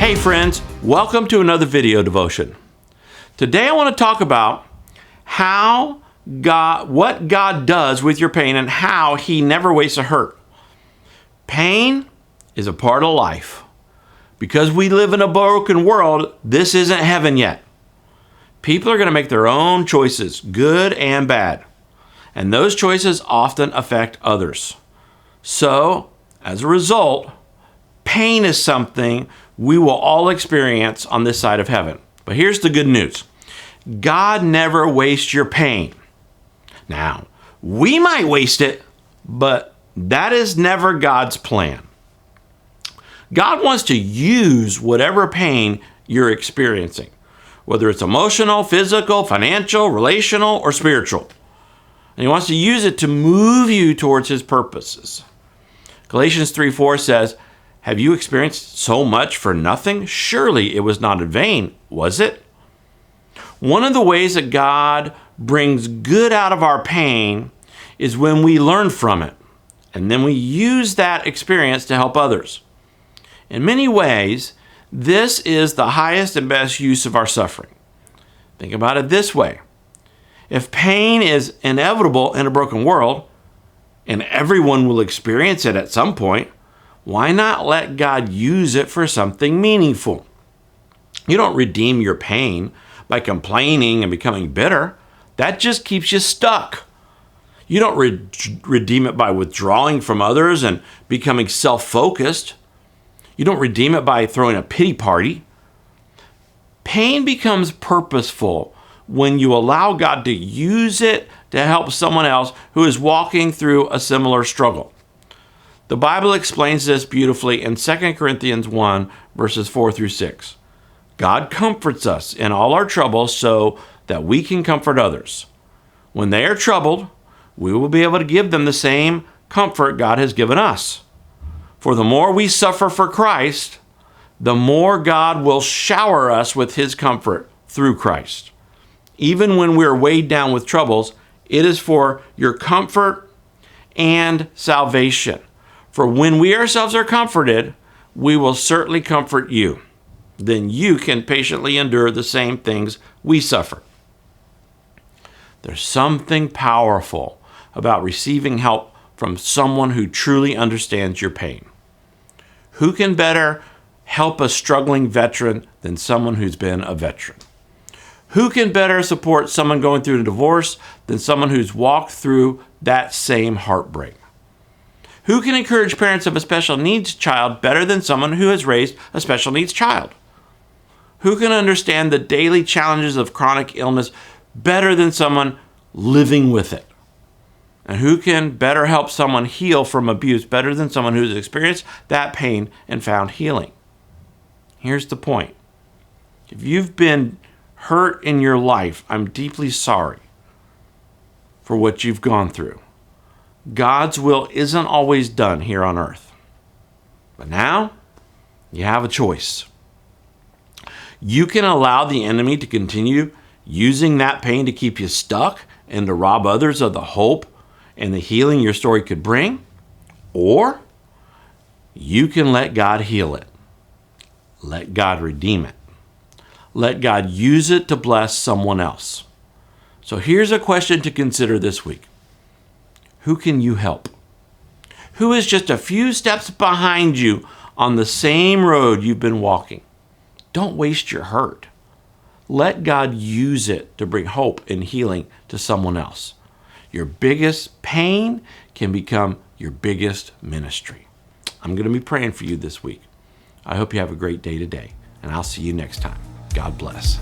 Hey friends, welcome to another video devotion. Today I want to talk about what God does with your pain and how He never wastes a hurt. Pain is a part of life. Because we live in a broken world, this isn't heaven yet. People are going to make their own choices, good and bad. And those choices often affect others. So, as a result, pain is something we will all experience on this side of heaven. But here's the good news. God never wastes your pain. Now, we might waste it, but that is never God's plan. God wants to use whatever pain you're experiencing, whether it's emotional, physical, financial, relational, or spiritual. And He wants to use it to move you towards His purposes. Galatians 3:4 says, "Have you experienced so much for nothing? Surely it was not in vain, was it?" One of the ways that God brings good out of our pain is when we learn from it, and then we use that experience to help others. In many ways, this is the highest and best use of our suffering. Think about it this way. If pain is inevitable in a broken world, and everyone will experience it at some point, why not let God use it for something meaningful? You don't redeem your pain by complaining and becoming bitter. That just keeps you stuck. You don't redeem it by withdrawing from others and becoming self-focused. You don't redeem it by throwing a pity party. Pain becomes purposeful when you allow God to use it to help someone else who is walking through a similar struggle. The Bible explains this beautifully in 2 Corinthians 1, verses 4 through 6. God comforts us in all our troubles so that we can comfort others. When they are troubled, we will be able to give them the same comfort God has given us. For the more we suffer for Christ, the more God will shower us with His comfort through Christ. Even when we are weighed down with troubles, it is for your comfort and salvation. For when we ourselves are comforted, we will certainly comfort you. Then you can patiently endure the same things we suffer. There's something powerful about receiving help from someone who truly understands your pain. Who can better help a struggling veteran than someone who's been a veteran? Who can better support someone going through a divorce than someone who's walked through that same heartbreak? Who can encourage parents of a special needs child better than someone who has raised a special needs child? Who can understand the daily challenges of chronic illness better than someone living with it? And who can better help someone heal from abuse better than someone who's experienced that pain and found healing? Here's the point. If you've been hurt in your life, I'm deeply sorry for what you've gone through. God's will isn't always done here on earth. But now, you have a choice. You can allow the enemy to continue using that pain to keep you stuck and to rob others of the hope and the healing your story could bring, or you can let God heal it. Let God redeem it. Let God use it to bless someone else. So here's a question to consider this week. Who can you help? Who is just a few steps behind you on the same road you've been walking? Don't waste your hurt. Let God use it to bring hope and healing to someone else. Your biggest pain can become your biggest ministry. I'm going to be praying for you this week. I hope you have a great day today, and I'll see you next time. God bless.